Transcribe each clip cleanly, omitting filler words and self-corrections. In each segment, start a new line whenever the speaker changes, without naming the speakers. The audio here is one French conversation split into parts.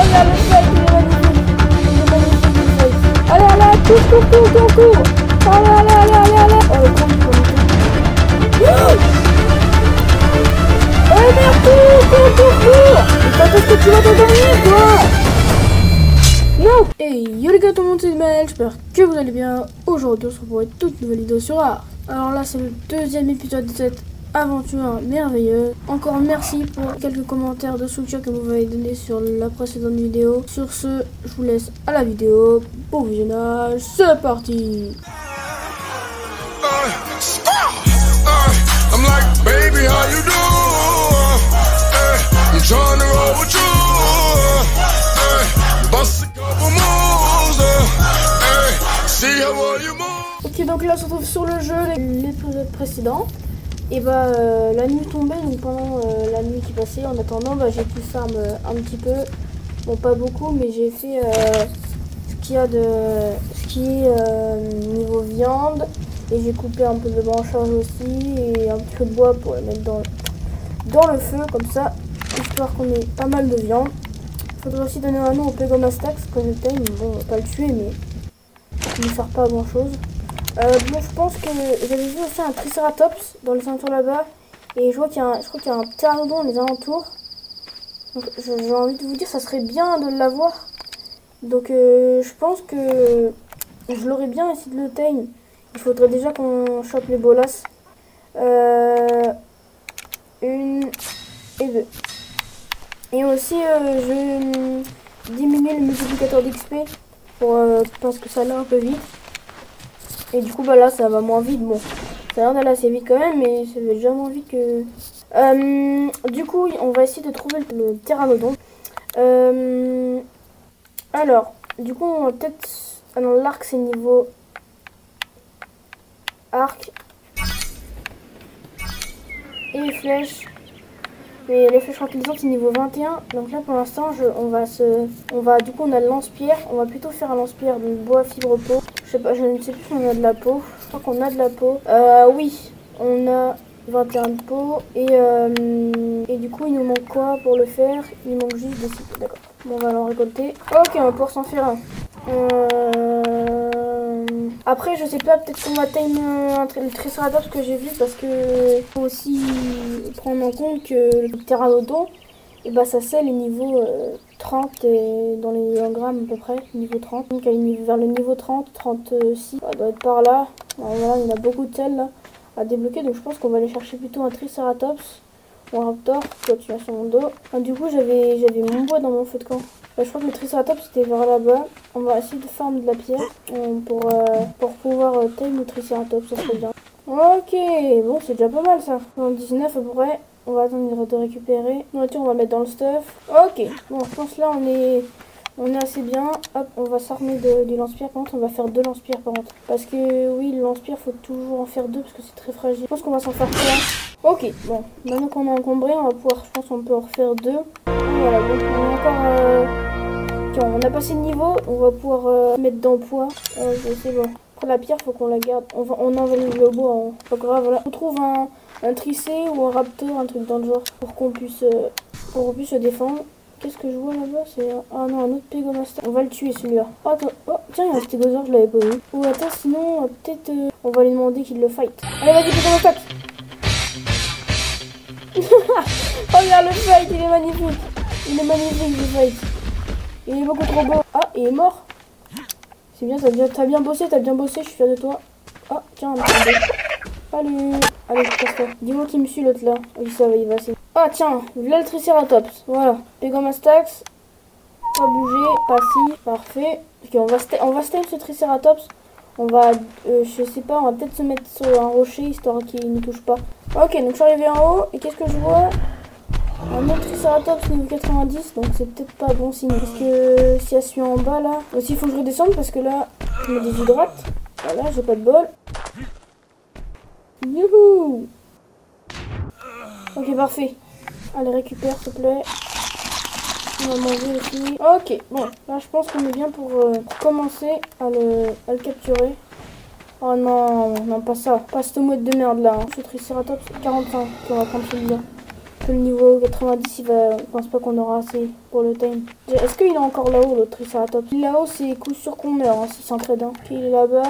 regarde le fight, il est magnifique. Il est magnifique le fight. Allez, allez, cours. Allez. Oh, le con, il faut monter. Oh merde, cours. Mais quand est-ce que tu vas t'endormir, toi? Non. Hey, yo les gars, tout le monde, c'est Maël, j'espère que vous allez bien. Aujourd'hui, on se retrouve pour une toute nouvelle vidéo sur Art. Alors là, c'est le deuxième épisode de cette aventure merveilleuse. Encore merci pour quelques commentaires de soutien que vous m'avez donné sur la précédente vidéo. Sur ce, je vous laisse à la vidéo. Bon visionnage, c'est parti. I'm like, baby, how you do? I'm trying to roll with you. Bust a couple moves. See how you move. Ok, donc là, on se retrouve sur le jeu, l'épisode précédent. Et bah, la nuit tombait, donc pendant la nuit qui passait, en attendant, bah, j'ai pu farm un petit peu. Bon, pas beaucoup, mais j'ai fait ce qu'il y a de. Ce qui est niveau viande. Et j'ai coupé un peu de branchage aussi et un petit peu de bois pour le mettre dans le feu, comme ça, histoire qu'on ait pas mal de viande. Il faudrait aussi donner un nom au Pegomastax quand je taille. Bon, on va pas le tuer, mais il ne sert pas à grand chose. Bon, je pense que j'avais vu aussi un Triceratops dans les alentours là-bas. Et je crois qu'il y a un pteranodon dans les alentours. Donc j'ai envie de vous dire, ça serait bien de l'avoir. Donc je pense que je l'aurais bien essayé de le tame. Il faudrait déjà qu'on chope les bolas. 1 et 2. Et aussi, je diminue le multiplicateur d'XP parce que ça allait un peu vite. Et du coup, bah là, ça va moins vite. Bon, ça a l'air d'aller assez vite quand même, mais ça va déjà moins vite que... du coup, on va essayer de trouver le pteranodon. Alors, du coup, on va peut-être... Alors, l'arc, c'est niveau... arc et les flèches, mais les flèches tranquillisantes c'est niveau 21. Donc là pour l'instant du coup on a le lance-pierre, on va plutôt faire un lance-pierre de bois fibre peau. Je ne sais plus si on a de la peau. Je crois qu'on a de la peau. Oui, on a 21 de peau et du coup il nous manque quoi pour le faire? Il manque juste des cycles. D'accord, bon, on va l'en récolter. Ok, on va pouvoir s'en faire un. Après, je sais pas, peut-être qu'on va time le Triceratops que j'ai vu parce que faut aussi prendre en compte que le pteranodon, et bah ça c'est les niveaux 30 et dans les engrammes à peu près, niveau 30. Donc vers le niveau 30, 36, ça doit être par là. Alors, voilà, il y en a beaucoup de sels là à débloquer, donc je pense qu'on va aller chercher plutôt un Triceratops ou un Raptor. Toi tu as sur mon dos. Du coup j'avais mon bois dans mon feu de camp. Je crois que le Triceratops c'était vers là-bas. On va essayer de farm de la pierre pour pouvoir tame le Triceratops, ça serait bien. Ok, bon c'est déjà pas mal ça. En 19 à peu près. On va attendre de récupérer. Nourriture on va mettre dans le stuff. Ok, bon je pense là on est assez bien. Hop, on va s'armer du lance-pierre. Par contre on va faire 2 lance-pierres par contre. Parce que oui, le lance-pierre faut toujours en faire 2 parce que c'est très fragile. Je pense qu'on va s'en faire 3. Ok, bon, maintenant qu'on a encombré, on va pouvoir, je pense qu'on peut en refaire 2. Voilà, donc on a encore... on a passé le niveau, on va pouvoir mettre dans le poids. C'est bon. Pour la pierre, faut qu'on la garde. On enlève le bois, hein. Pas grave, voilà. On trouve un tricé ou un raptor, un truc dans le genre, pour qu'on puisse se défendre. Qu'est-ce que je vois là-bas? C'est ah non, un autre Pegomastax. On va le tuer celui-là. Oh, attends, oh tiens, il y a un stégosaure, je l'avais pas vu. Ou attends, sinon peut-être on va lui demander qu'il le fight. Allez, vas-y, Pegomastax. Oh regarde le fight, il est magnifique. Il est magnifique le fight. Il est beaucoup trop beau. Ah, il est mort. C'est bien, t'as bien bossé, je suis fier de toi. Ah, tiens, attendez. Salut. Allez, casse-toi. Dis-moi qui me suit l'autre là. Oui, ça va, il va assez. Ah, tiens, là le Triceratops. Voilà. Pegomastax. Pas bouger, pas si. Parfait. Ok, on va style ce Triceratops. On va, je sais pas, on va peut-être se mettre sur un rocher histoire qu'il ne touche pas. Ok, donc je suis arrivé en haut. Et qu'est-ce que je vois? Un autre Triceratops niveau 90, donc c'est peut-être pas bon signe. Parce que si elle suit en bas là. Aussi, il faut que je redescende parce que là, je me déshydrate. Voilà, j'ai pas de bol. Youhou! Ok, parfait. Allez, récupère s'il te plaît. On va manger aussi. Ok, bon, là je pense qu'on est bien pour commencer à le capturer. Oh non, non, pas ça. Pas ce mode de merde là. Hein. Ce Triceratops 45, on va prendre celui-là. que le niveau 90, je pense pas qu'on aura assez pour le time. Est-ce qu'il est encore là-haut, l'autre Triceratops? Là-haut, c'est coup sûr qu'on meurt, hein, s'il s'entraide. Hein. Puis il est là-bas.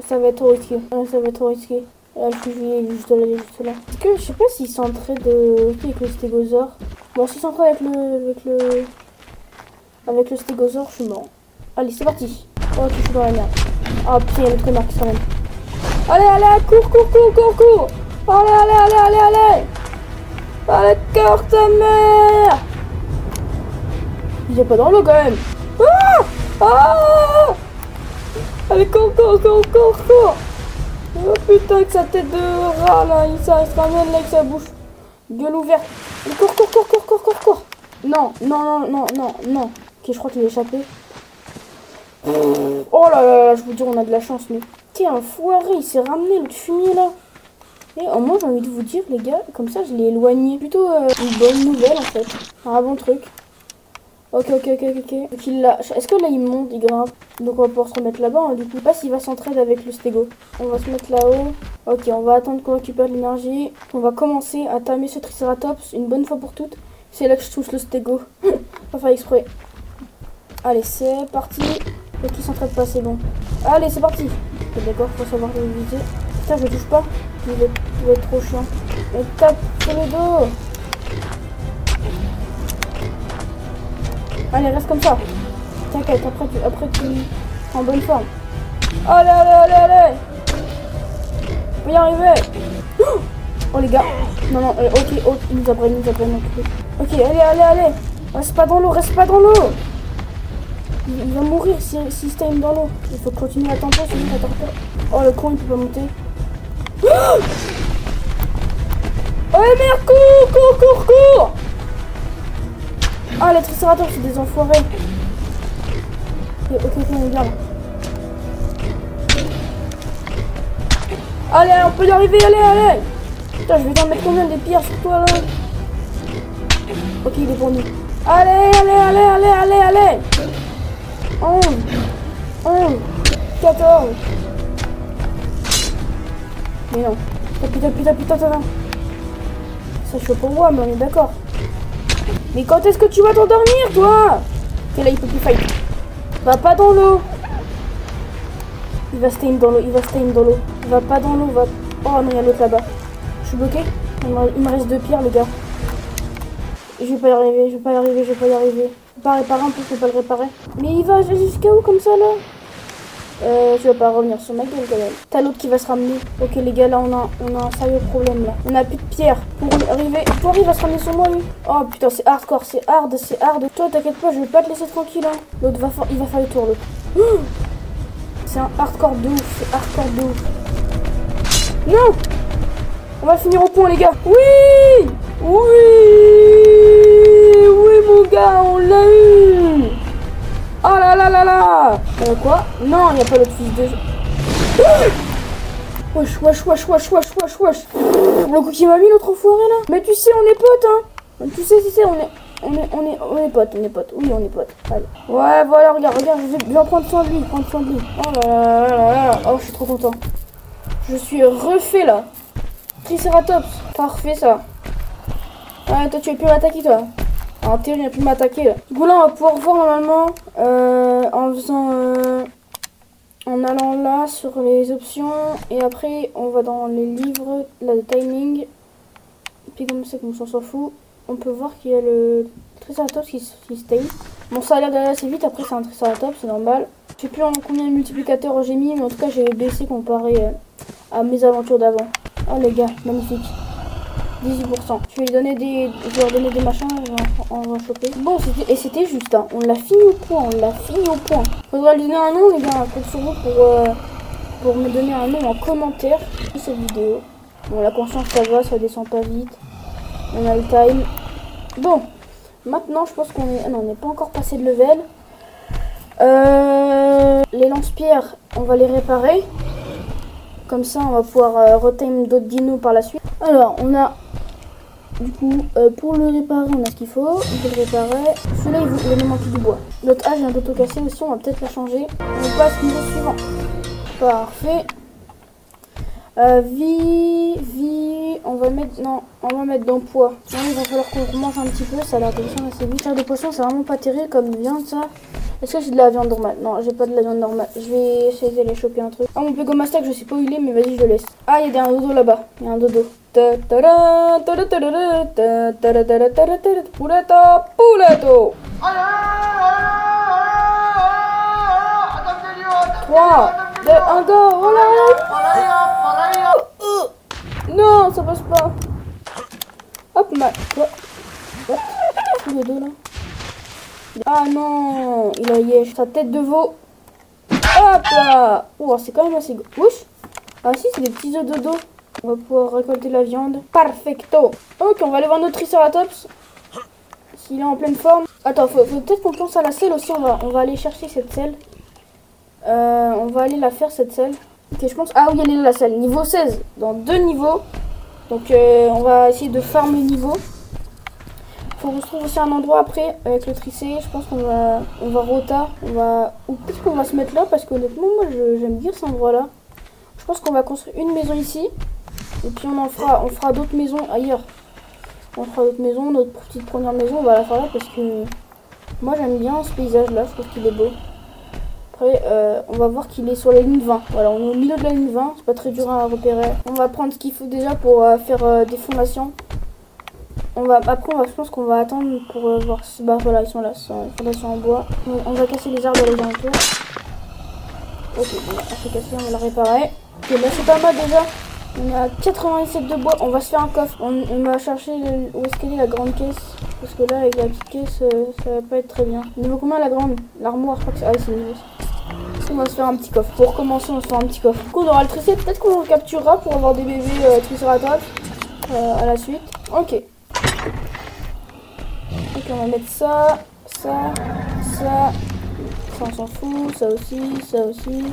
Ça va être trop risqué. Ouais, ça va être trop risqué. Là, je suis juste là, juste là. Est-ce que, je sais pas s'il s'entraide avec le stégosaure. Bon, s'il s'entraide avec le stégosaure, je suis mort. Allez, c'est parti. Oh, je suis dans la merde. Ah, putain, il y a l'autre connard qui se ramène. Allez, allez, cours. Allez. Allez, cœur ta mère. Il est pas dans l'eau quand même. Ah. Allez, cours. Oh putain, avec sa tête de rat là, il se ramène là avec sa bouche. Gueule ouverte. Allez, cours. Non. Ok, je crois qu'il est échappé. Oh là, je vous dis, on a de la chance, mais... Tiens, un foiré, il s'est ramené l'autre fumier là. Et au moins, j'ai envie de vous dire, les gars, comme ça, je l'ai éloigné. Plutôt une bonne nouvelle, en fait. Un bon truc. Ok. Donc, est-ce que là, il monte, il grimpe? Donc, on va pouvoir se remettre là-bas, hein, du coup. Je sais pas s'il va s'entraider avec le stégo. On va se mettre là-haut. Ok, on va attendre qu'on récupère de l'énergie. On va commencer à tamer ce Triceratops une bonne fois pour toutes. C'est là que je touche le stégo. Pas faire exprès. Allez, c'est parti. Et qui s'entraide pas, c'est bon. Allez, c'est parti. Okay, d'accord, faut savoir le viser. Putain, je le touche pas. Il va être trop chiant. Et tape sur le dos. Allez, reste comme ça. T'inquiète, après tu es en bonne forme. Allez. On peut y arriver. Oh les gars. Non, ok, il nous a pris. Ok, allez. Reste pas dans l'eau. Il va mourir s'il se time dans l'eau. Il faut continuer à tenter, sinon il va tenter. Oh, le con, il peut pas monter. Oh merde, cours. Ah, les Triceratops, c'est des enfoirés. Ok, on regarde. Allez, on peut y arriver, allez. Putain, je vais t'en mettre combien des pierres sur toi, là? Ok, il est pour nous. Allez. 11, 14. Mais non. Putain. Ça chaud pour moi, mais on est d'accord. Mais quand est-ce que tu vas t'endormir, toi? Ok, là, il peut plus fight. Va pas dans l'eau. Il va stay dans l'eau. Va pas dans l'eau, va... Oh non, il y a l'autre là-bas. Je suis bloqué. Il me reste 2 pierres, les gars. Je vais pas y arriver. Je peux pas réparer un peu, je peux pas le réparer. Mais il va jusqu'à où comme ça là? Je vais pas revenir sur ma gueule quand même. T'as l'autre qui va se ramener. Ok les gars, là on a un sérieux problème là. On a plus de pierre pour arriver. Il va se ramener sur moi lui. Oh putain, c'est hardcore, c'est hard. Toi t'inquiète pas, je vais pas te laisser tranquille hein. L'autre il va faire le tour l'autre. C'est un hardcore de ouf, Non. On va finir au point les gars. Oui mon gars, on l'a eu. Oh là. Quoi? Non, il n'y a pas l'autre fils de... Wesh. Le coup qui m'a mis l'autre enfoiré là. Mais tu sais, on est potes hein. Tu sais, on est potes. Oui, on est potes. Allez. Ouais, voilà, regarde, je vais en prendre soin de lui. Oh là. Oh, je suis trop content. Je suis refait là. Triceratops, parfait ça. Ouais, toi tu vas plus m'attaquer toi. En théorie, il a pu m'attaquer là. Du coup là, on va pouvoir voir normalement en faisant... en allant là sur les options. Et après, on va dans les livres, là, le timing. Et puis comme c'est qu'on s'en fout, on peut voir qu'il y a le Triceratops qui se time. Bon, ça a l'air d'aller assez vite. Après, c'est un Triceratops, c'est normal. Je sais plus en combien de multiplicateurs j'ai mis, mais en tout cas, j'ai baissé comparé à mes aventures d'avant. Oh les gars, magnifique. 18%. Je vais lui donner leur donner des machins, on va en choper. Bon, c'était juste, hein. On l'a fini au point, Faudra lui donner un nom, les gars, compte sur vous pour me donner un nom en commentaire de cette vidéo. Bon, la conscience, ça descend pas vite. On a le time. Bon, maintenant, je pense qu'on est... Ah non, on n'est pas encore passé de level. Les lance-pierres, on va les réparer. Comme ça, on va pouvoir retime d'autres dinos par la suite. Alors, on a... Du coup, pour le réparer, on a ce qu'il faut. On peut le réparer. Celui-là, il va nous manquer du bois. L'autre hache, j'ai un peu cassé aussi. On va peut-être la changer. On passe au niveau suivant. Parfait. Vie, on va mettre, non, on va mettre dans poids. Ouais, il va falloir qu'on remange un petit peu, ça a l'air de descendre assez vite. Chair de poisson, c'est vraiment pas terrible comme viande, ça. Est-ce que j'ai de la viande normale? Non, j'ai pas de la viande normale. Je vais essayer d'aller choper un truc. Ah, mon Pegomastack, je sais pas où il est, mais vas-y, je le laisse. Ah, il y a un dodo là-bas. Il y a un dodo. Pouleto. 3, 2, 1, go. Oh là là. Non, ça passe pas. Hop, quoi? What? Le dos là. Ah non, il a yèche. Sa tête de veau. Hop là. Oh, c'est quand même assez gros. Ouch. Ah si, c'est des petits œufs de dodo. On va pouvoir récolter la viande. Perfecto. Ok, on va aller voir notre Triceratops. S'il est en pleine forme. Attends, faut peut-être qu'on pense à la selle aussi. On va aller chercher cette selle. On va aller la faire cette selle. Ok, je pense. Ah oui, elle est là la selle. Niveau 16. Dans 2 niveaux. Donc on va essayer de farmer le niveau. Faut qu'on se trouve aussi un endroit après avec le tricé. Je pense qu'on va rota. Ou peut-être qu'on va se mettre là parce qu'honnêtement moi j'aime bien cet endroit là. Je pense qu'on va construire une maison ici. Et puis on fera d'autres maisons ailleurs. On fera d'autres maisons, notre petite première maison, on va la faire là parce que moi j'aime bien ce paysage là, je trouve qu'il est beau. Après on va voir qu'il est sur la ligne 20. Voilà, on est au milieu de la ligne 20, c'est pas très dur à repérer. On va prendre ce qu'il faut déjà pour faire des fondations. Après je pense qu'on va attendre pour voir si... Bah voilà, ils sont là, c'est une fondation en bois. On va casser les arbres dans les alentours. Ok, bon, on s'est cassé, on va la réparer. Ok, là c'est pas mal déjà. On a 87 de bois, on va se faire un coffre. On va chercher où est-ce qu'elle est la grande caisse. Parce que là avec la petite caisse ça va pas être très bien. Niveau combien la grande? L'armoire, je crois que c'est... Ah oui, c'est niveau. On va se faire un petit coffre. Pour recommencer on va se faire un petit coffre. Du coup on aura le tricé, peut-être qu'on le capturera pour avoir des bébés Triceratops à la suite. Ok. Ok, on va mettre ça, ça, ça. Ça on s'en fout, ça aussi, ça aussi,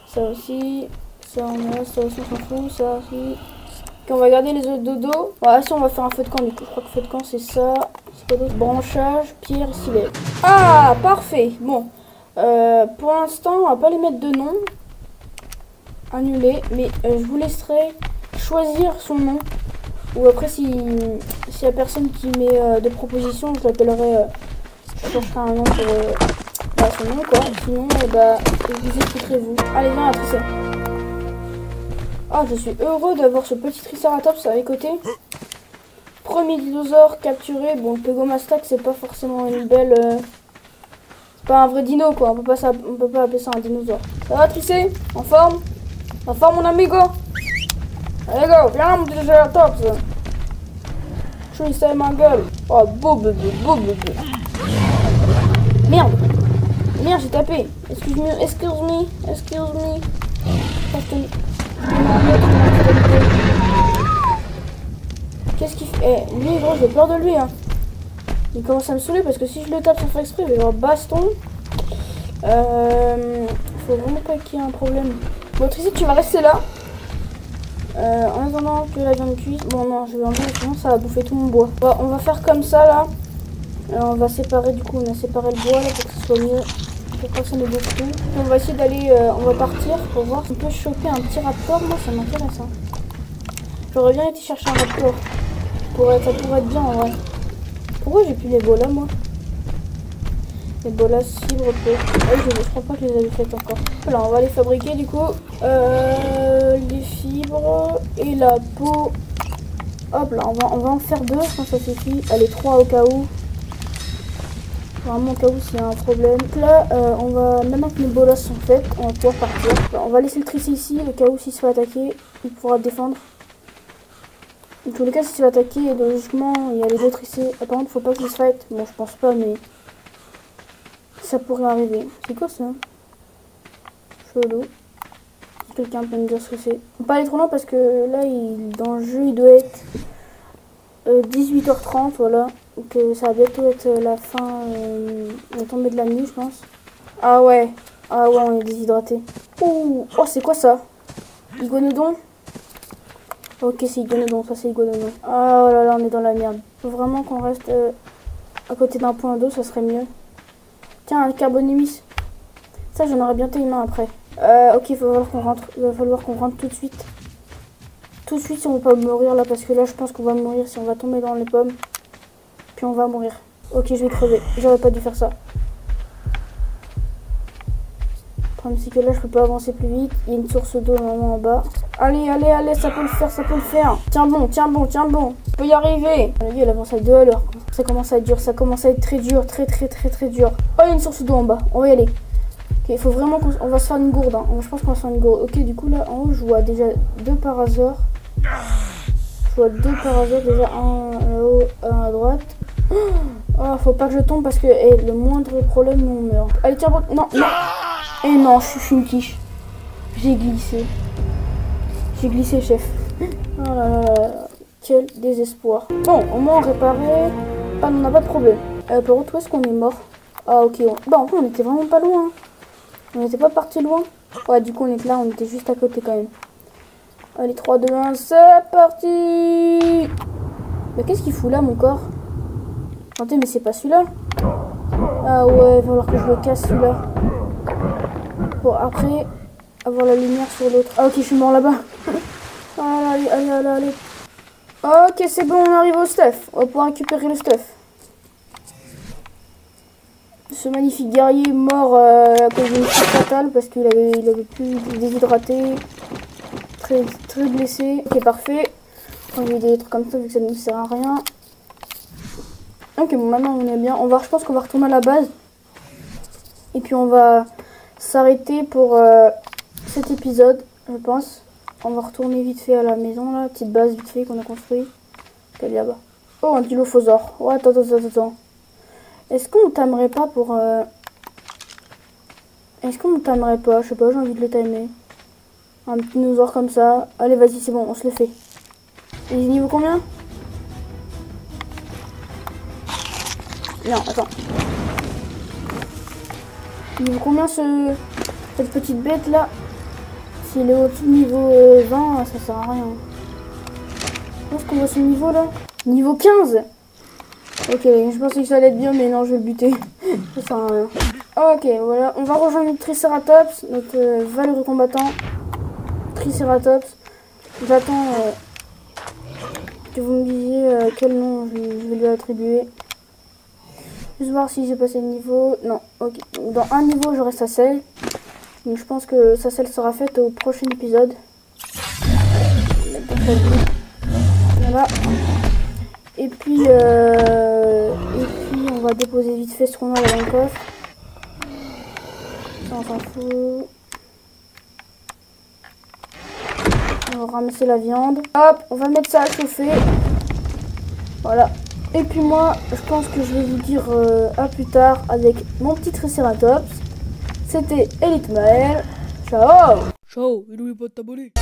ça aussi. Ça on a, ça aussi on s'en fout, ça aussi. Ok, on va garder les œufs de dodo. Voilà, si on va faire un feu de camp du coup. Je crois que feu de camp c'est ça. C'est quoi d'autre? Branchage, pierre, stylet. Ah, parfait. Bon. Pour l'instant, on va pas les mettre de nom. Annuler. Mais je vous laisserai choisir son nom. Ou après, s'il y a personne qui met de propositions, je l'appellerai. Je chercherai un nom pour son nom, quoi. Sinon, bah, vous expliquerez vous. Allez, viens, à trisser. Ah, je suis heureux d'avoir ce petit Triceratops à mes côtés. Premier dinosaure capturé. Bon, le Pegomastack, c'est pas forcément une belle. C'est pas un vrai dino, quoi. On peut pas appeler ça un dinosaure. Ça va, Tricé? En forme? En forme, mon amigo? Allez, go, viens, mon Triceratops. Tricé, ma gueule. Oh, beau bébé, beau bébé. Merde. Merde, j'ai tapé. Excuse me. Qu'est-ce qu'il fait? Eh, lui, gros, j'ai peur de lui, hein. Il commence à me saouler parce que si je le tape sans faire exprès, il va y avoir baston. Faut vraiment pas qu'il y ait un problème. Bon, Tricé, tu vas rester là. En attendant que la viande cuise. Bon, non, je vais enlever, sinon ça va bouffer tout mon bois. Bon, on va faire comme ça, là. On va séparer, du coup, on a séparé le bois, là, pour que ce soit mieux. Pour pas que ça ne bouffe tout. On va essayer d'aller, on va partir pour voir si on peut choper un petit raptor. Moi, ça m'intéresse, hein. J'aurais bien été chercher un raptor. Ça pourrait être bien, en vrai. Pourquoi j'ai plus les bolas, moi? Les bolas fibres peu. Ah oui, je crois pas que je les avais faites encore. Voilà, on va les fabriquer du coup. Les fibres et la peau. Hop là, on va en faire 2, je pense que ça suffit. Allez, 3 au cas où. Vraiment au cas où s'il y a un problème. Donc là, on va, maintenant que les bolas sont faites, on va pouvoir partir. Alors, on va laisser le Tricé ici, au cas où s'il se fait attaquer, il pourra défendre. Dans tous les cas, si tu vas attaquer, logiquement, il y a les deux Tricés. Par contre, faut pas qu'ils se fight. Bon, je pense pas, mais ça pourrait arriver. C'est quoi ça? Chelou. Quelqu'un peut me dire ce que c'est. Faut pas aller trop loin parce que là, dans le jeu, il doit être 18h30, voilà. Donc ça va bientôt être la fin, la tombée de la nuit, je pense. Ah ouais, on est déshydraté. Ouh, oh, c'est quoi ça? Iguanodon? Ok, c'est Iguanodon, ça c'est Iguanodon. Ah oh là là, on est dans la merde. Faut vraiment qu'on reste à côté d'un point d'eau, ça serait mieux. Tiens, un carbonémis. Ça, j'en aurais bientôt une main après. Ok, il va falloir qu'on rentre tout de suite. tout de suite si on va pas mourir là, parce que là je pense qu'on va mourir si on va tomber dans les pommes. Puis on va mourir. Ok, je vais crever. J'aurais pas dû faire ça. Le problème c'est que là je peux pas avancer plus vite. Il y a une source d'eau normalement en bas. Allez, allez, allez, ça peut le faire, ça peut le faire. Tiens bon, tiens bon, tiens bon. On peut y arriver. On a vu, elle avance à 2 à l'heure. Ça commence à être dur, ça commence à être très dur, très dur. Oh, il y a une source d'eau en bas. On va y aller. Ok, il faut vraiment qu'on va se faire une gourde. Hein. Je pense qu'on va se faire une gourde. Ok, du coup là en haut je vois déjà 2 paraseurs. Je vois 2 paraseurs déjà, un là-haut, un à droite. Oh, faut pas que je tombe parce que le moindre problème on meurt. Allez, tiens bon, non, non. Et non, je suis une quiche. J'ai glissé. J'ai glissé, chef. Oh là là là. Quel désespoir. Bon, au moins on réparait. Ah, on n'a pas de problème. Par contre, où est-ce qu'on est mort? Ah, ok. Bon, on était vraiment pas loin. Hein. On n'était pas parti loin. Ouais, du coup, on est là. On était juste à côté quand même. Allez, 3, 2, 1, c'est parti. Mais qu'est-ce qu'il fout là, mon corps? Attendez, mais c'est pas celui-là. Ah ouais, il va falloir que je le casse celui-là. Pour après avoir la lumière sur l'autre. Ah, ok, je suis mort là-bas. Allez, allez, allez, allez. Ok, c'est bon, on arrive au stuff. On va pouvoir récupérer le stuff. Ce magnifique guerrier mort à cause d'une chute fatale parce qu'il avait plus déshydraté. Très blessé. Ok, parfait. On va des trucs comme ça vu que ça ne nous sert à rien. Ok, bon, maintenant on est bien. Je pense qu'on va retourner à la base. Et puis on va s'arrêter pour cet épisode, je pense. On va retourner vite fait à la maison, là. Petite base vite fait qu'on a construit. Elle est là-bas. Oh, un dilophosaure. Oh, attends. Est-ce qu'on tamerait pas pour... Est-ce qu'on tamerait pas? Je sais pas, j'ai envie de le timer. Un petit dinosaure comme ça. Allez, vas-y, c'est bon, on se le fait. Il est niveau combien? Non, attends. Niveau combien cette petite bête là? S'il est au-dessus de niveau 20, ça sert à rien. Où est-ce qu'on voit ce niveau là? Niveau 15. Ok, je pensais que ça allait être bien, mais non, je vais le buter. Ça sert à rien. Ok, voilà, on va rejoindre notre Triceratops, notre valeureux combattant. Triceratops. J'attends que vous me disiez quel nom je vais lui attribuer. Juste voir si j'ai passé le niveau. Non, ok. Dans un niveau, je reste à Sacelle. Donc je pense que Sacelle sera faite au prochain épisode. Voilà. Et puis on va déposer vite fait ce qu'on a dans le coffre. Ça, on s'en fout. On va ramasser la viande. Hop, on va mettre ça à chauffer. Voilà. Et puis moi, je pense que je vais vous dire à plus tard avec mon petit Triceratops. C'était Elite Maël. Ciao.
Ciao, et n'oublie pas de t'abonner.